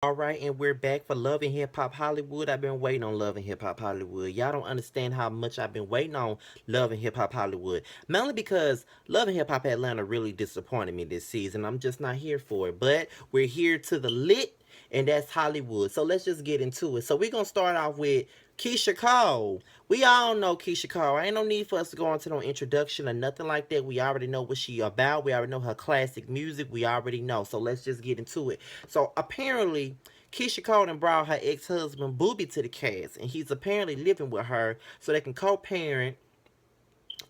All right, and we're back for Love and Hip Hop Hollywood. I've been waiting on Love and Hip Hop Hollywood. Y'all don't understand how much I've been waiting on Love and Hip Hop Hollywood. Mainly because Love and Hip Hop Atlanta really disappointed me this season. I'm just not here for it. But we're here to the lit, and that's Hollywood. So let's just get into it. So we're gonna start off with Keisha Cole. We all know Keisha Cole. Ain't no need for us to go into no introduction or nothing like that. We already know what she about. We already know her classic music. We already know. So let's just get into it. So apparently, Keisha Cole and brought her ex-husband Booby to the cast, and he's apparently living with her so they can co-parent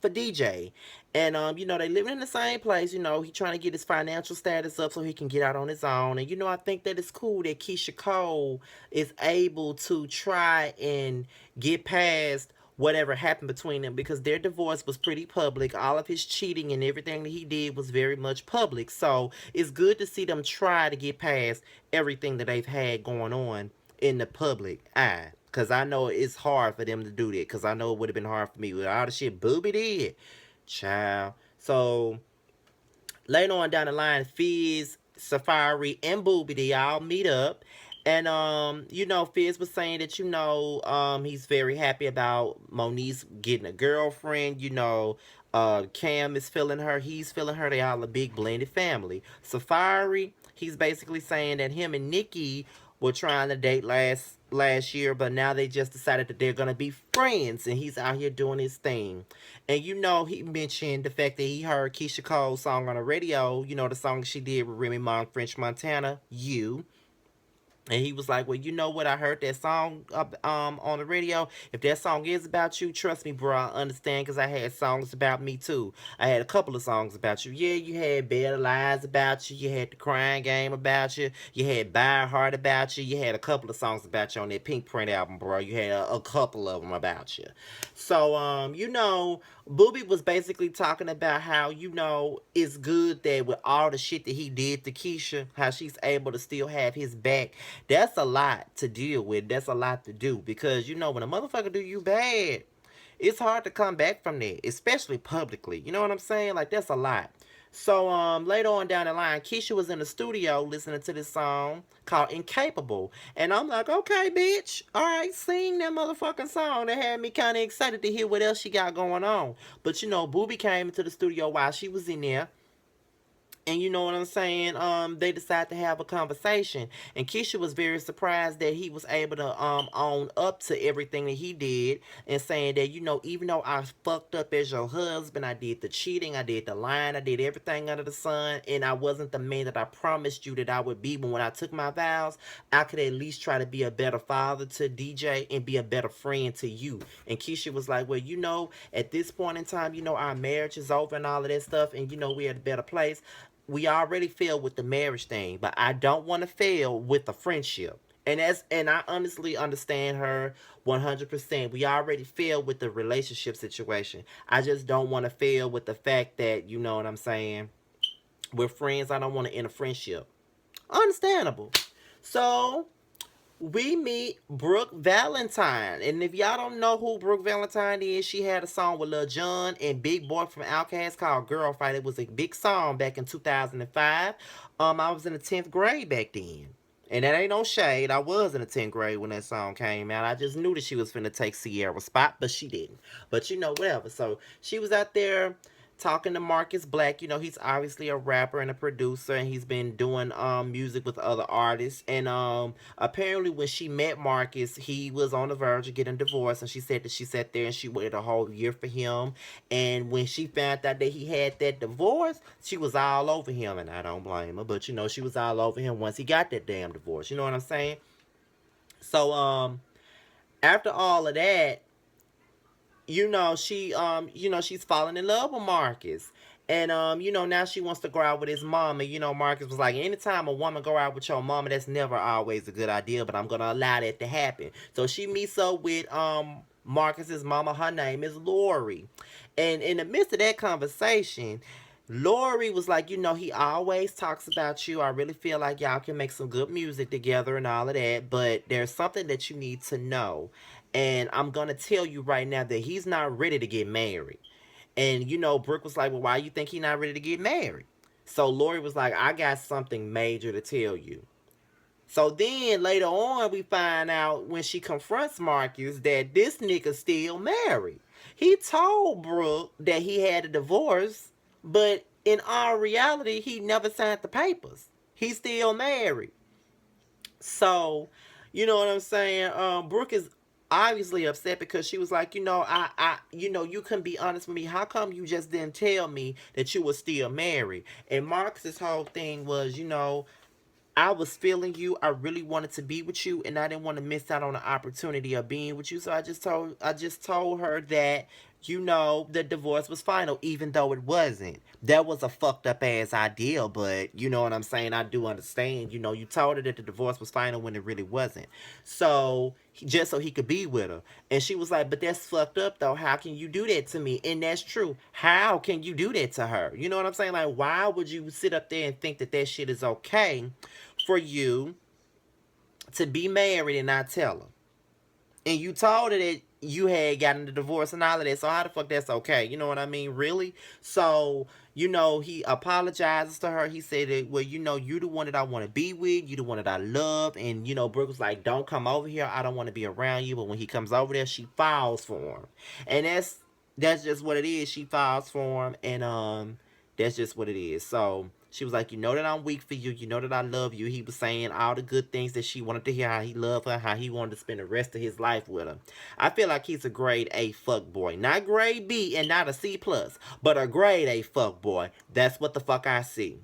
for DJ. And they living in the same place. He trying to get his financial status up so he can get out on his own. And I think that it's cool that Keisha Cole is able to try and get past whatever happened between them, because their divorce was pretty public. All of his cheating and everything that he did was very much public. So it's good to see them try to get past everything that they've had going on in the public eye. Cause I know it's hard for them to do that. Cause I know it would have been hard for me with all the shit Booby did, child. So later on down the line, Fizz, Safari, and Booby, they all meet up. And Fizz was saying that he's very happy about Moniece getting a girlfriend. Cam is feeling her, he's feeling her. They all a big blended family. Safari, he's basically saying that him and Nikki were trying to date last year, but now they just decided that they're gonna be friends, and he's out here doing his thing. And he mentioned the fact that he heard Keisha Cole's song on the radio. The song she did with Remy Ma and French Montana, You. And he was like, well, you know what? I heard that song on the radio. If that song is about you, trust me, bro, I understand, because I had songs about me too. I had a couple of songs about you. Yeah, you had Better Lies about you. You had The Crying Game about you. You had By Heart about you. You had a couple of songs about you on that Pink Print album, bro. You had a couple of them about you. So, Booby was basically talking about how, it's good that with all the shit that he did to Keisha, how she's able to still have his back. That's a lot to deal with. That's a lot to do, because, when a motherfucker do you bad, it's hard to come back from that, especially publicly. You know what I'm saying? Like, that's a lot. So later on down the line, Keisha was in the studio listening to this song called Incapable. And I'm like, okay, bitch. All right, sing that motherfucking song. That had me kind of excited to hear what else she got going on. But Booby came into the studio while she was in there, and you know what I'm saying? They decided to have a conversation, and Keisha was very surprised that he was able to own up to everything that he did, and saying that, even though I fucked up as your husband, I did the cheating, I did the lying, I did everything under the sun, and I wasn't the man that I promised you that I would be. But when I took my vows, I could at least try to be a better father to DJ and be a better friend to you. And Keisha was like, well, at this point in time, our marriage is over and all of that stuff, and we're at a better place. We already failed with the marriage thing, but I don't want to fail with the friendship. And I honestly understand her 100%. We already failed with the relationship situation. I just don't want to fail with the fact that, you know what I'm saying, we're friends. I don't want to end a friendship. Understandable. So we meet Brooke Valentine. And if y'all don't know who Brooke Valentine is, she had a song with Lil Jon and Big Boy from Outkast called Girl Fight. It was a big song back in 2005. I was in the 10th grade back then. And that ain't no shade. I was in the 10th grade when that song came out. I just knew that she was finna take Sierra's spot, but she didn't. But whatever. So she was out there talking to Marcus Black. He's obviously a rapper and a producer, and he's been doing music with other artists. And apparently when she met Marcus, he was on the verge of getting divorced, and she said that she sat there and she waited a whole year for him. And when she found out that he had that divorce, she was all over him, and I don't blame her. But she was all over him once he got that damn divorce. You know what I'm saying? So after all of that, she's falling in love with Marcus. And now she wants to go out with his mom. And Marcus was like, anytime a woman go out with your mama, that's never always a good idea, but I'm gonna allow that to happen. So she meets up with Marcus's mama. Her name is Lori. And in the midst of that conversation, Lori was like, he always talks about you. I really feel like y'all can make some good music together and all of that. But there's something that you need to know. And I'm going to tell you right now that he's not ready to get married. And, Brooke was like, well, why you think he's not ready to get married? So Lori was like, I got something major to tell you. So then later on, we find out when she confronts Marcus that this nigga still married. He told Brooke that he had a divorce, but in all reality, he never signed the papers. He's still married. So, you know what I'm saying? Brooke is obviously upset because she was like, you couldn't be honest with me. How come you just didn't tell me that you were still married? And Marcus's whole thing was, I was feeling you. I really wanted to be with you, and I didn't want to miss out on the opportunity of being with you. So I just told her that the divorce was final, even though it wasn't. That was a fucked up ass idea, but you know what I'm saying. I do understand. You told her that the divorce was final when it really wasn't. So just so he could be with her, and she was like, "But that's fucked up, though. How can you do that to me?" And that's true. How can you do that to her? You know what I'm saying? Like, why would you sit up there and think that that shit is okay for you to be married and not tell her? And you told her that you had gotten the divorce and all of that. So how the fuck that's okay? You know what I mean? Really? So, he apologizes to her. He said that, well, you the one that I want to be with. You the one that I love. And, Brooke was like, don't come over here. I don't want to be around you. But when he comes over there, she falls for him. And that's just what it is. She falls for him. And that's just what it is. So she was like, you know that I'm weak for you. You know that I love you. He was saying all the good things that she wanted to hear, how he loved her, how he wanted to spend the rest of his life with her. I feel like he's a grade A fuck boy. Not grade B and not a C plus, but a grade A fuck boy. That's what the fuck I see.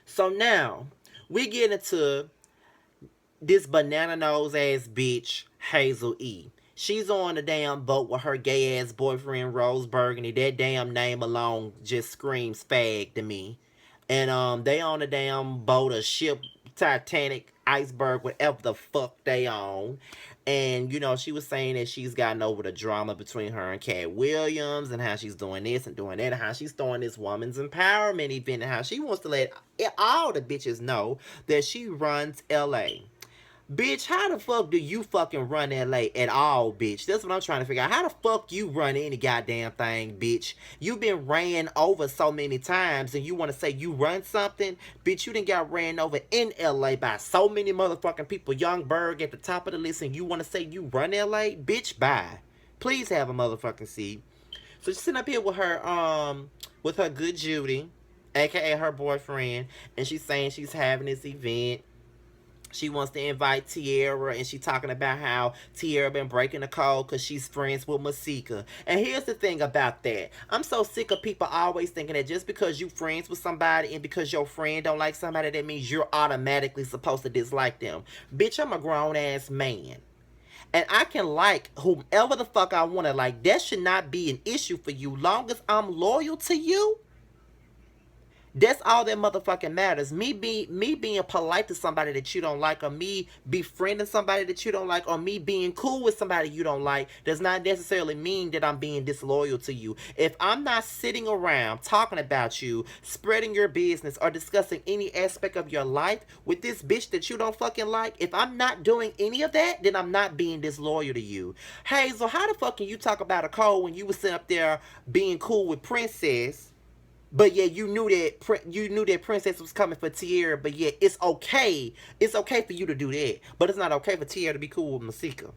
So now we get into this banana nose ass bitch, Hazel E. She's on the damn boat with her gay ass boyfriend, Rose Burgundy. That damn name alone just screams fag to me. And they on a damn boat, a ship, Titanic, iceberg, whatever the fuck they on. And she was saying that she's gotten over the drama between her and Cat Williams, and how she's doing this and doing that, and how she's throwing this woman's empowerment event, and how she wants to let all the bitches know that she runs LA. Bitch, how the fuck do you fucking run LA at all, bitch? That's what I'm trying to figure out. How the fuck you run any goddamn thing, bitch? You've been ran over so many times, and you want to say you run something? Bitch, you done got ran over in LA by so many motherfucking people. Young Berg at the top of the list, and you want to say you run LA? Bitch, bye. Please have a motherfucking seat. So she's sitting up here with her good Judy, aka her boyfriend, and she's saying she's having this event. She wants to invite Tierra, and she talking about how Tierra been breaking the code because she's friends with Masika. And here's the thing about that. I'm so sick of people always thinking that just because you friends with somebody and because your friend don't like somebody, that means you're automatically supposed to dislike them. Bitch, I'm a grown-ass man. And I can like whomever the fuck I want to like. That should not be an issue for you. Long as I'm loyal to you, that's all that motherfucking matters. Me being polite to somebody that you don't like, or me befriending somebody that you don't like, or me being cool with somebody you don't like, does not necessarily mean that I'm being disloyal to you. If I'm not sitting around talking about you, spreading your business, or discussing any aspect of your life with this bitch that you don't fucking like, if I'm not doing any of that, then I'm not being disloyal to you. Hazel, how the fuck can you talk about a code when you was sitting up there being cool with Princess? But yeah, you knew that Princess was coming for Tierra. But yeah, it's okay. It's okay for you to do that. But it's not okay for Tierra to be cool with Masika.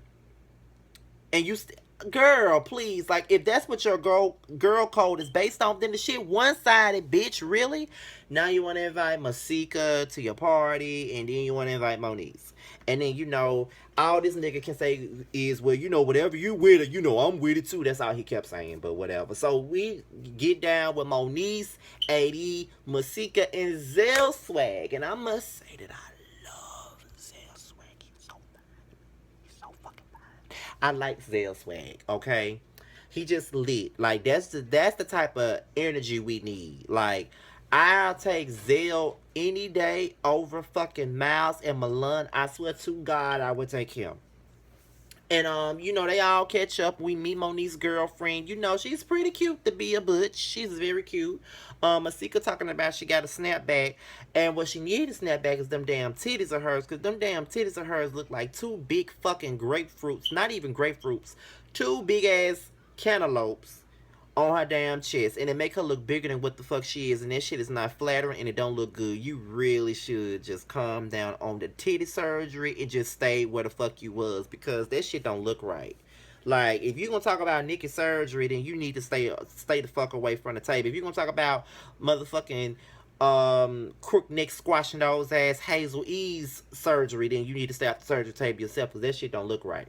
And girl, please, like, if that's what your girl code is based on, then the shit one-sided, bitch. Really? Now you want to invite Masika to your party, and then you want to invite Moniz. And then, all this nigga can say is, well, whatever you with it, I'm with it too. That's all he kept saying, but whatever. So we get down with Moniz, AD, Masika, and Zell Swag. And I must say that I love Zell Swag. He's so fine. He's so fucking fine. I like Zell Swag, okay? He just lit. Like, that's the type of energy we need. Like, I'll take Zell any day over fucking Miles and Milan. I swear to God, I would take him. And they all catch up. We meet Monique's girlfriend. She's pretty cute to be a butch. She's very cute. Masika talking about she got a snapback, and what she needed a snapback is them damn titties of hers, because them damn titties of hers look like two big fucking grapefruits. Not even grapefruits. Two big ass cantaloupes on her damn chest, and it make her look bigger than what the fuck she is, and that shit is not flattering, and it don't look good. You really should just calm down on the titty surgery and just stay where the fuck you was, because that shit don't look right. Like, if you're gonna talk about Nikki surgery, then you need to stay the fuck away from the table. If you're gonna talk about motherfucking crook neck squashing those ass Hazel E's surgery, then you need to stay off the surgery table yourself, because that shit don't look right.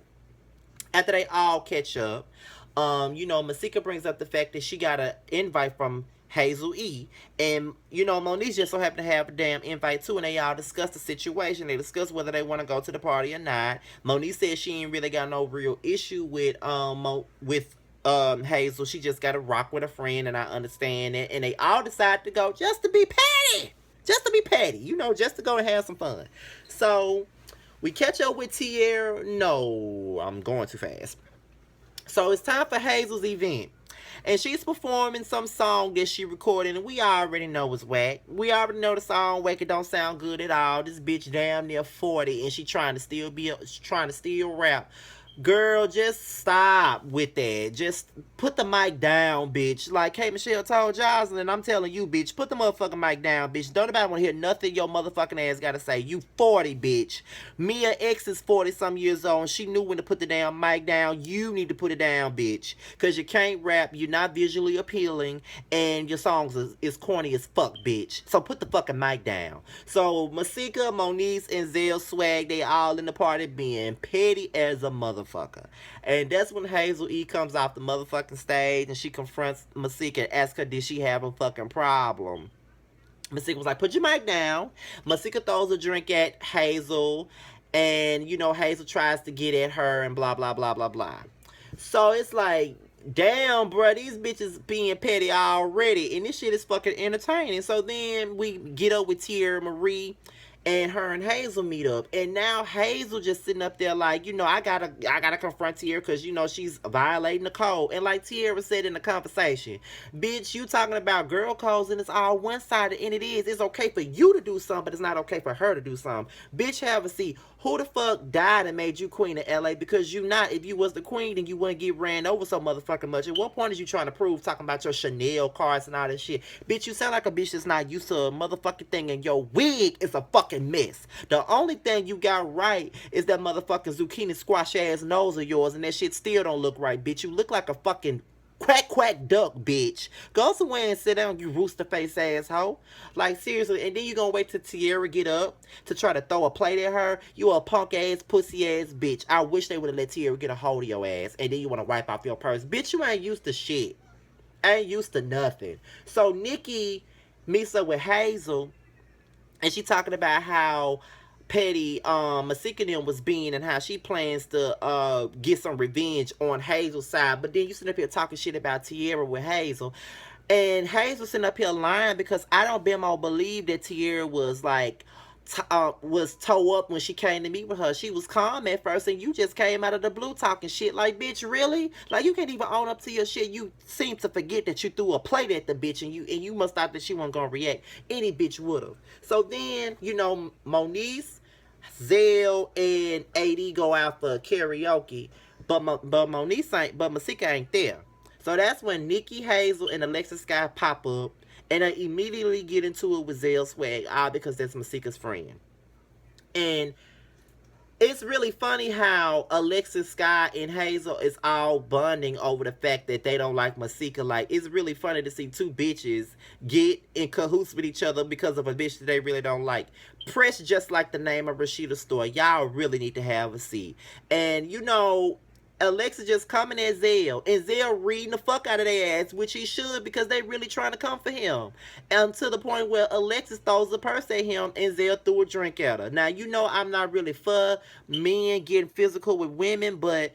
After they all catch up, Masika brings up the fact that she got an invite from Hazel E. And, Monique just so happened to have a damn invite too, and they all discuss the situation. They discuss whether they want to go to the party or not. Monique says she ain't really got no real issue with Hazel. She just got to rock with a friend, and I understand it. And they all decide to go just to be petty. Just to be petty, just to go and have some fun. So we catch up with Tierra. No, I'm going too fast. So it's time for Hazel's event. And she's performing some song that she recorded, and we already know it's whack. We already know the song whack. It don't sound good at all. This bitch damn near 40, and she trying to still rap. Girl, just stop with that. Just put the mic down, bitch. Like K. Michelle told Jocelyn, I'm telling you, bitch, put the motherfucking mic down, bitch. Don't nobody want to hear nothing your motherfucking ass gotta say. You 40, bitch. Mia X is 40 some years old, and she knew when to put the damn mic down. You need to put it down, bitch. Because you can't rap, you're not visually appealing, and your songs is corny as fuck, bitch. So put the fucking mic down. So Masika, Monique, and Zell Swag, they all in the party being petty as a motherfucker. And that's when Hazel E comes off the motherfucking stage, and she confronts Masika and asks her, did she have a fucking problem? Masika was like, put your mic down. Masika throws a drink at Hazel, and Hazel tries to get at her, and blah blah blah blah blah. So it's like, damn, bro, these bitches being petty already, and this shit is fucking entertaining. So then we get up with Tierra Marie, and her and Hazel meet up, and now Hazel just sitting up there like, I gotta confront Tierra, because she's violating the code. And like Tierra said in the conversation, bitch, you talking about girl codes, and it's all one-sided, and it is. It's okay for you to do something, but it's not okay for her to do something. Bitch, have a seat. Who the fuck died and made you queen of LA? Because you not. If you was the queen, then you wouldn't get ran over so motherfucking much. At what point is you trying to prove, talking about your Chanel cards and all that shit? Bitch, you sound like a bitch that's not used to a motherfucking thing, and your wig is a fucking mess. The only thing you got right is that motherfucking zucchini squash ass nose of yours, and that shit still don't look right, bitch. You look like a fucking quack quack duck, bitch. Go somewhere and sit down, you rooster face asshole. Like, seriously. And then you gonna wait till Tierra get up to try to throw a plate at her? You a punk ass pussy ass bitch. I wish they would have let Tierra get a hold of your ass, and then you want to wipe off your purse. Bitch, you ain't used to shit. Ain't used to nothing. So Nikki meets up with Hazel, and she talking about how petty Masika them was being, and how she plans to get some revenge on Hazel's side. But then you sit up here talking shit about Tierra with Hazel, and Hazel sitting up here lying, because I don't bemo believe that Tierra was like was toe up when she came to meet with her. She was calm at first, and you just came out of the blue talking shit. Like, bitch, really? Like, you can't even own up to your shit. You seem to forget that you threw a plate at the bitch, and you must thought that she wasn't gonna react. Any bitch would have. So then, Monique, Zell, and AD go out for karaoke, but Masika ain't there. So that's when Nikki, Hazel, and Alexis Sky pop up, and I immediately get into it with Zell Swag, all because that's Masika's friend. And it's really funny how Alexis, Sky, and Hazel is all bonding over the fact that they don't like Masika. Like, it's really funny to see two bitches get in cahoots with each other because of a bitch that they really don't like. Press just like the name of Rashida's store. Y'all really need to have a seat. And, Alexa just coming at Zell, and Zell reading the fuck out of their ass, which he should, because they really trying to come for him. And to the point where Alexis throws a purse at him, and Zell threw a drink at her. Now, I'm not really for men getting physical with women, but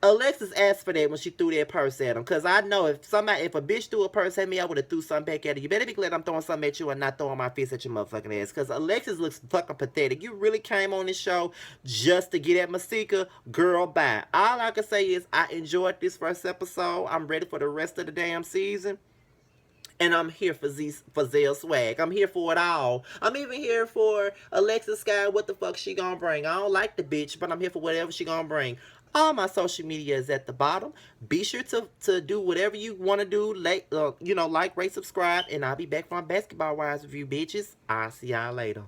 Alexis asked for that when she threw that purse at him. Because I know if a bitch threw a purse at me, I would have threw something back at her. You better be glad I'm throwing something at you and not throwing my fist at your motherfucking ass. Because Alexis looks fucking pathetic. You really came on this show just to get at Masika? Girl, bye. All I can say is I enjoyed this first episode. I'm ready for the rest of the damn season. And I'm here for Zell Swag. I'm here for it all. I'm even here for Alexis Sky. What the fuck she gonna bring? I don't like the bitch, but I'm here for whatever she gonna bring. All my social media is at the bottom. Be sure to do whatever you want to do. Like, like, rate, subscribe, and I'll be back for my basketball wise review, bitches. I'll see y'all later.